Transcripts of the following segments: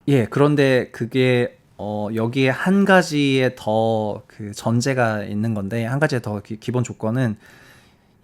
예, 그런데 그게 여기에 한 가지에 더 그 전제가 있는 건데, 한 가지의 더 기본 조건은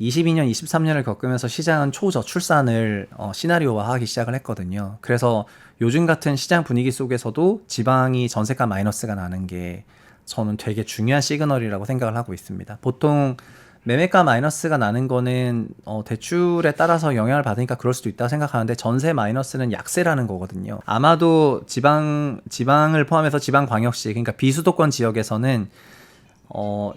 22년, 23년을 겪으면서 시장은 초저출산을 시나리오화하기 시작을 했거든요. 그래서 요즘 같은 시장 분위기 속에서도 지방이 전세가 마이너스가 나는 게 저는 되게 중요한 시그널이라고 생각을 하고 있습니다. 보통 매매가 마이너스가 나는 거는 대출에 따라서 영향을 받으니까 그럴 수도 있다고 생각하는데, 전세 마이너스는 약세라는 거거든요. 아마도 지방을 포함해서 지방광역시, 그러니까 비수도권 지역에서는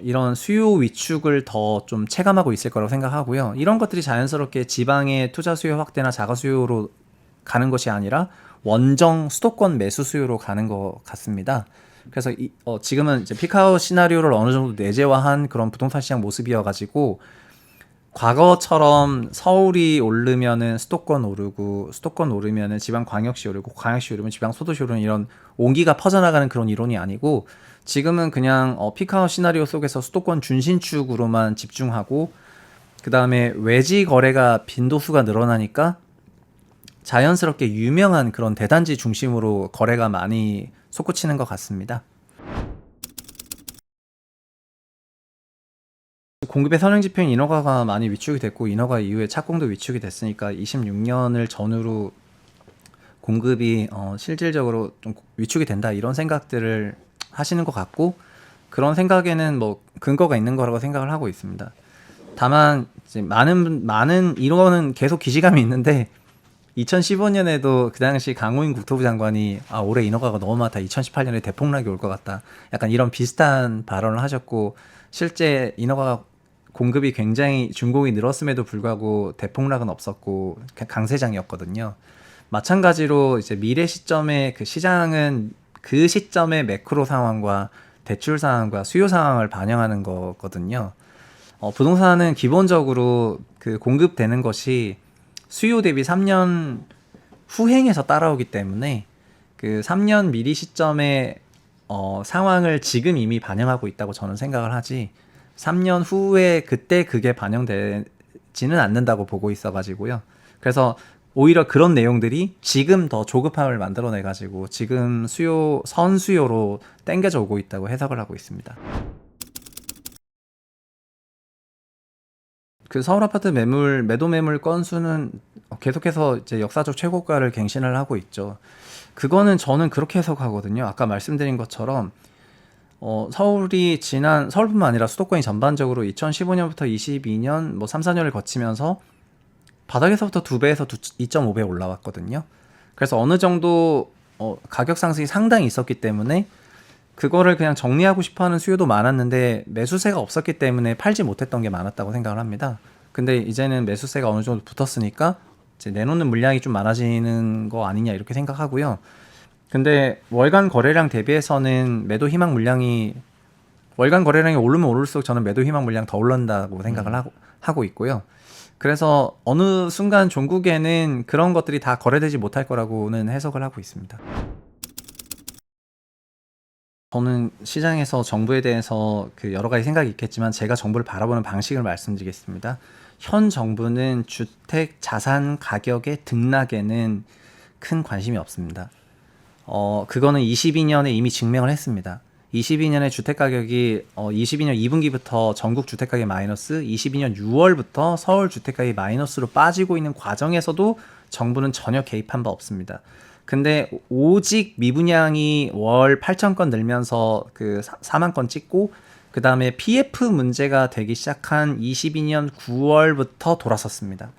이런 수요 위축을 더 좀 체감하고 있을 거라고 생각하고요. 이런 것들이 자연스럽게 지방의 투자 수요 확대나 자가 수요로 가는 것이 아니라 원정 수도권 매수 수요로 가는 것 같습니다. 그래서 지금은 이제 피크아웃 시나리오를 어느 정도 내재화한 그런 부동산 시장 모습이어가지고, 과거처럼 서울이 오르면은 수도권 오르고, 수도권 오르면은 지방 광역시 오르고, 광역시 오르면 지방 소도시 오르는 이런 온기가 퍼져나가는 그런 이론이 아니고, 지금은 그냥 피크아웃 시나리오 속에서 수도권 중심축으로만 집중하고, 그 다음에 외지 거래가 빈도수가 늘어나니까 자연스럽게 유명한 그런 대단지 중심으로 거래가 많이 솟구치는 것 같습니다. 공급의 선행지표인 인허가가 많이 위축이 됐고, 인허가 이후에 착공도 위축이 됐으니까 26년을 전후로 공급이 실질적으로 좀 위축이 된다, 이런 생각들을 하시는 것 같고, 그런 생각에는 뭐 근거가 있는 거라고 생각을 하고 있습니다. 다만 이제 많은 이거는 계속 기시감이 있는데, 2015년에도 그 당시 강호인 국토부 장관이 올해 인허가가 너무 많다, 2018년에 대폭락이 올 것 같다, 약간 이런 비슷한 발언을 하셨고, 실제 인허가가 공급이 굉장히 준공이 늘었음에도 불구하고 대폭락은 없었고 강세장이었거든요. 마찬가지로 이제 미래 시점의 그 시장은 그 시점의 매크로 상황과 대출 상황과 수요 상황을 반영하는 거거든요. 부동산은 기본적으로 그 공급되는 것이 수요 대비 3년 후행해서 따라오기 때문에, 그 3년 미리 시점의 상황을 지금 이미 반영하고 있다고 저는 생각을 하지, 3년 후에 그때 그게 반영되지는 않는다고 보고 있어가지고요. 그래서 오히려 그런 내용들이 지금 더 조급함을 만들어내가지고 지금 선수요로 땡겨져 오고 있다고 해석을 하고 있습니다. 그 서울 아파트 매도 매물 건수는 계속해서 이제 역사적 최고가를 갱신을 하고 있죠. 그거는 저는 그렇게 해석하거든요. 아까 말씀드린 것처럼 서울뿐만 아니라 수도권이 전반적으로 2015년부터 22년 뭐 3, 4년을 거치면서 바닥에서부터 2배에서 2.5배 올라왔거든요. 그래서 어느 정도 가격 상승이 상당히 있었기 때문에 그거를 그냥 정리하고 싶어하는 수요도 많았는데, 매수세가 없었기 때문에 팔지 못했던 게 많았다고 생각을 합니다. 근데 이제는 매수세가 어느 정도 붙었으니까 이제 내놓는 물량이 좀 많아지는 거 아니냐, 이렇게 생각하고요. 근데 월간 거래량 대비해서는 매도 희망 물량이, 월간 거래량이 오르면 오를수록 저는 매도 희망 물량 더 오른다고 생각을 하고 있고요. 그래서 어느 순간 종국에는 그런 것들이 다 거래되지 못할 거라고는 해석을 하고 있습니다. 저는 시장에서 정부에 대해서 그 여러 가지 생각이 있겠지만, 제가 정부를 바라보는 방식을 말씀드리겠습니다. 현 정부는 주택 자산 가격의 등락에는 큰 관심이 없습니다. 그거는 22년에 이미 증명을 했습니다. 22년에 주택가격이 22년 2분기부터 전국 주택가격 마이너스, 22년 6월부터 서울 주택가격이 마이너스로 빠지고 있는 과정에서도 정부는 전혀 개입한 바 없습니다. 근데 오직 미분양이 월 8천 건 늘면서 그 4만 건 찍고, 그 다음에 PF 문제가 되기 시작한 22년 9월부터 돌아섰습니다.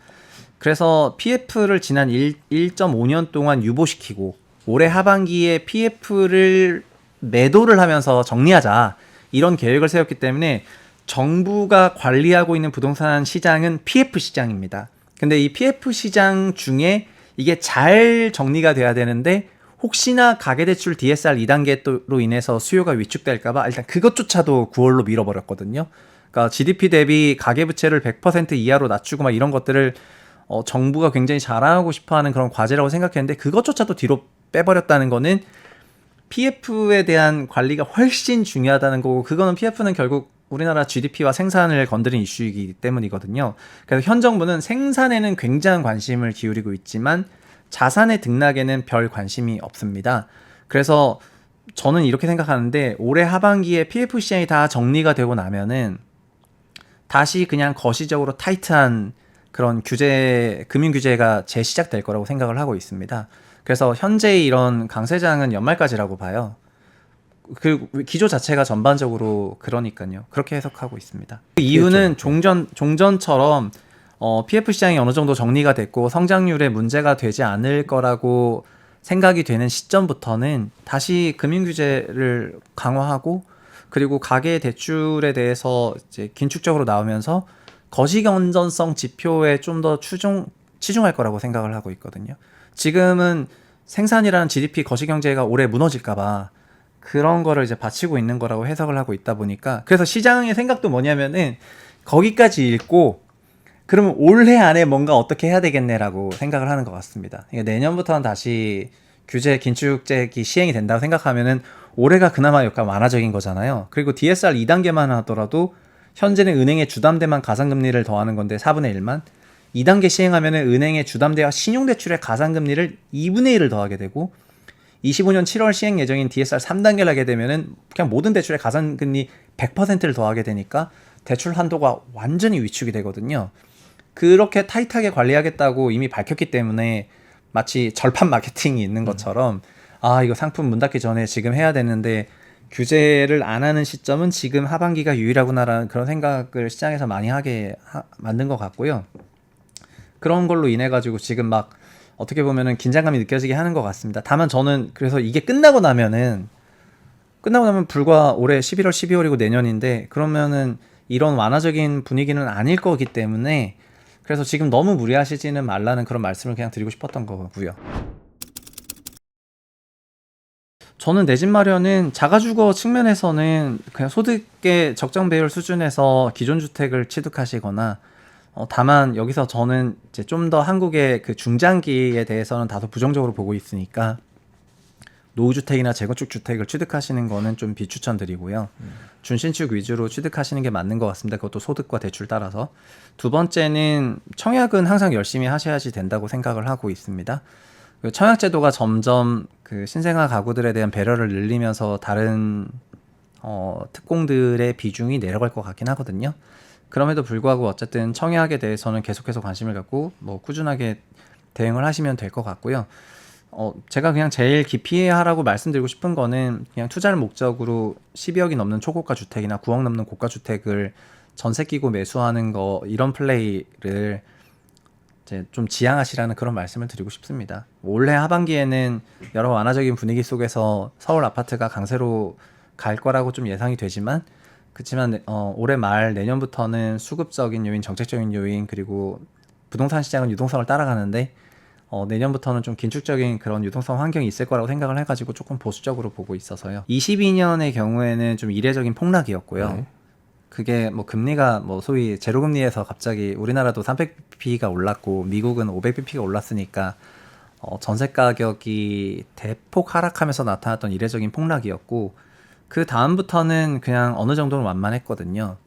그래서 PF를 지난 1.5년 동안 유보시키고, 올해 하반기에 PF를 매도를 하면서 정리하자, 이런 계획을 세웠기 때문에 정부가 관리하고 있는 부동산 시장은 PF 시장입니다. 근데 이 PF 시장 중에 이게 잘 정리가 돼야 되는데, 혹시나 가계대출 DSR 2단계로 인해서 수요가 위축될까봐 일단 그것조차도 9월로 밀어버렸거든요. 그러니까 GDP 대비 가계부채를 100% 이하로 낮추고 막 이런 것들을 정부가 굉장히 잘하고 싶어하는 그런 과제라고 생각했는데, 그것조차도 뒤로 빼버렸다는 거는 PF에 대한 관리가 훨씬 중요하다는 거고, 그거는 PF는 결국 우리나라 GDP와 생산을 건드린 이슈이기 때문이거든요. 그래서 현 정부는 생산에는 굉장한 관심을 기울이고 있지만 자산의 등락에는 별 관심이 없습니다. 그래서 저는 이렇게 생각하는데 올해 하반기에 PF 시장이 다 정리가 되고 나면은 다시 그냥 거시적으로 타이트한 그런 금융 규제가 재시작될 거라고 생각을 하고 있습니다. 그래서 현재의 이런 강세장은 연말까지라고 봐요. 그 기조 자체가 전반적으로 그러니까요. 그렇게 해석하고 있습니다. 그 이유는 종전처럼 PF 시장이 어느 정도 정리가 됐고 성장률에 문제가 되지 않을 거라고 생각이 되는 시점부터는 다시 금융 규제를 강화하고 그리고 가계 대출에 대해서 이제 긴축적으로 나오면서 거시 건전성 지표에 좀 더 치중할 거라고 생각을 하고 있거든요. 지금은 생산이라는 GDP 거시 경제가 올해 무너질까봐 그런 거를 이제 받치고 있는 거라고 해석을 하고 있다 보니까 그래서 시장의 생각도 뭐냐면은 거기까지 읽고 그러면 올해 안에 뭔가 어떻게 해야 되겠네라고 생각을 하는 것 같습니다. 그러니까 내년부터는 다시 규제 긴축책이 시행이 된다고 생각하면은 올해가 그나마 약간 완화적인 거잖아요. 그리고 DSR 2단계만 하더라도 현재는 은행에 주담대만 가상금리를 더하는 건데 4분의 1만 2단계 시행하면은 은행의 주담대와 신용대출의 가상금리를 2분의 1을 더하게 되고 25년 7월 시행 예정인 DSR 3단계를 하게 되면은 그냥 모든 대출의 가상금리 100%를 더하게 되니까 대출 한도가 완전히 위축이 되거든요. 그렇게 타이트하게 관리하겠다고 이미 밝혔기 때문에 마치 절판 마케팅이 있는 것처럼 아 이거 상품 문 닫기 전에 지금 해야 되는데 규제를 안 하는 시점은 지금 하반기가 유일하구나라는 그런 생각을 시장에서 많이 하게 만든 것 같고요. 그런 걸로 인해 가지고 지금 막 어떻게 보면은 긴장감이 느껴지게 하는 것 같습니다. 다만 저는 그래서 이게 끝나고 나면 불과 올해 11월, 12월이고 내년인데 그러면은 이런 완화적인 분위기는 아닐 거기 때문에 그래서 지금 너무 무리하시지는 말라는 그런 말씀을 그냥 드리고 싶었던 거고요. 저는 내 집 마련은 자가주거 측면에서는 그냥 소득의 적정 배율 수준에서 기존 주택을 취득하시거나 다만 여기서 저는 이제 좀 더 한국의 그 중장기에 대해서는 다소 부정적으로 보고 있으니까 노후주택이나 재건축 주택을 취득하시는 거는 좀 비추천드리고요. 준신축 위주로 취득하시는 게 맞는 것 같습니다. 그것도 소득과 대출 따라서. 두 번째는 청약은 항상 열심히 하셔야지 된다고 생각을 하고 있습니다. 청약제도가 점점 그 신생아 가구들에 대한 배려를 늘리면서 다른 특공들의 비중이 내려갈 것 같긴 하거든요. 그럼에도 불구하고 어쨌든 청약에 대해서는 계속해서 관심을 갖고 뭐 꾸준하게 대응을 하시면 될 것 같고요. 제가 그냥 제일 기피하라고 말씀드리고 싶은 거는 그냥 투자를 목적으로 12억이 넘는 초고가 주택이나 9억 넘는 고가 주택을 전세 끼고 매수하는 거 이런 플레이를 이제 좀 지양하시라는 그런 말씀을 드리고 싶습니다. 올해 하반기에는 여러 완화적인 분위기 속에서 서울 아파트가 강세로 갈 거라고 좀 예상이 되지만 그렇지만 올해 말 내년부터는 수급적인 요인, 정책적인 요인 그리고 부동산 시장은 유동성을 따라가는데 내년부터는 좀 긴축적인 그런 유동성 환경이 있을 거라고 생각을 해가지고 조금 보수적으로 보고 있어서요. 22년의 경우에는 좀 이례적인 폭락이었고요. 네. 그게 뭐 금리가 뭐 소위 제로금리에서 갑자기 우리나라도 300bp가 올랐고 미국은 500bp가 올랐으니까 전세 가격이 대폭 하락하면서 나타났던 이례적인 폭락이었고 그 다음부터는 그냥 어느 정도는 완만했거든요.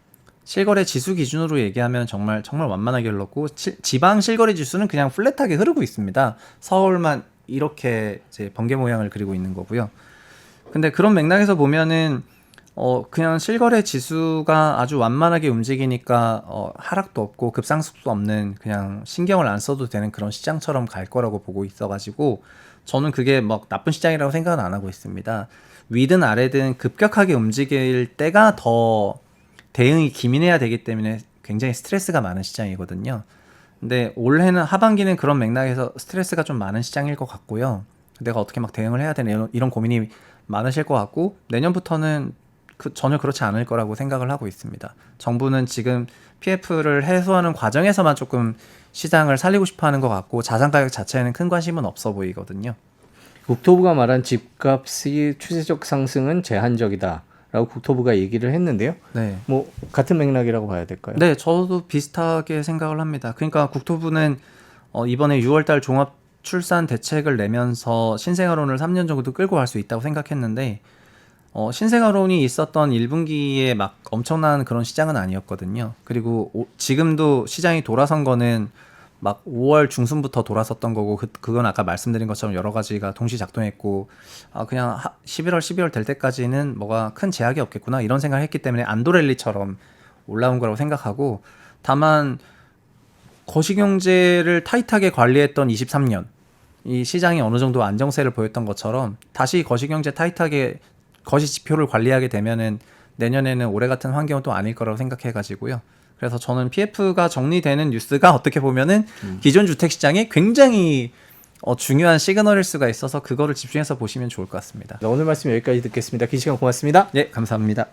실거래 지수 기준으로 얘기하면 정말 완만하게 흘렀고 지방 실거래 지수는 그냥 플랫하게 흐르고 있습니다. 서울만 이렇게 이제 번개 모양을 그리고 있는 거고요. 근데 그런 맥락에서 보면은 그냥 실거래 지수가 아주 완만하게 움직이니까 하락도 없고 급상승도 없는 그냥 신경을 안 써도 되는 그런 시장처럼 갈 거라고 보고 있어가지고 저는 그게 막 나쁜 시장이라고 생각은 안 하고 있습니다. 위든 아래든 급격하게 움직일 때가 더 대응이 기민해야 되기 때문에 굉장히 스트레스가 많은 시장이거든요. 근데 올해는 하반기는 그런 맥락에서 스트레스가 좀 많은 시장일 것 같고요. 내가 어떻게 막 대응을 해야 되나 이런 고민이 많으실 것 같고 내년부터는 전혀 그렇지 않을 거라고 생각을 하고 있습니다. 정부는 지금 PF를 해소하는 과정에서만 조금 시장을 살리고 싶어 하는 것 같고 자산 가격 자체에는 큰 관심은 없어 보이거든요. 국토부가 말한 집값의 추세적 상승은 제한적이다라고 국토부가 얘기를 했는데요. 네. 뭐 같은 맥락이라고 봐야 될까요? 네, 저도 비슷하게 생각을 합니다. 그러니까 국토부는 이번에 6월달 종합 출산 대책을 내면서 신생아론을 3년 정도 끌고 갈 수 있다고 생각했는데 신생아론이 있었던 1분기에 막 엄청난 그런 시장은 아니었거든요. 그리고 지금도 시장이 돌아선 거는 막 5월 중순부터 돌았었던 거고 그건 아까 말씀드린 것처럼 여러 가지가 동시 작동했고 그냥 11월 12월 될 때까지는 뭐가 큰 제약이 없겠구나 이런 생각을 했기 때문에 안도랠리처럼 올라온 거라고 생각하고 다만 거시경제를 타이트하게 관리했던 23년 이 시장이 어느 정도 안정세를 보였던 것처럼 다시 거시경제 타이트하게 거시 지표를 관리하게 되면은 내년에는 올해 같은 환경은 또 아닐 거라고 생각해 가지고요. 그래서 저는 PF가 정리되는 뉴스가 어떻게 보면은 기존 주택 시장에 굉장히 중요한 시그널일 수가 있어서 그거를 집중해서 보시면 좋을 것 같습니다. 오늘 말씀 여기까지 듣겠습니다. 긴 시간 고맙습니다. 예, 감사합니다.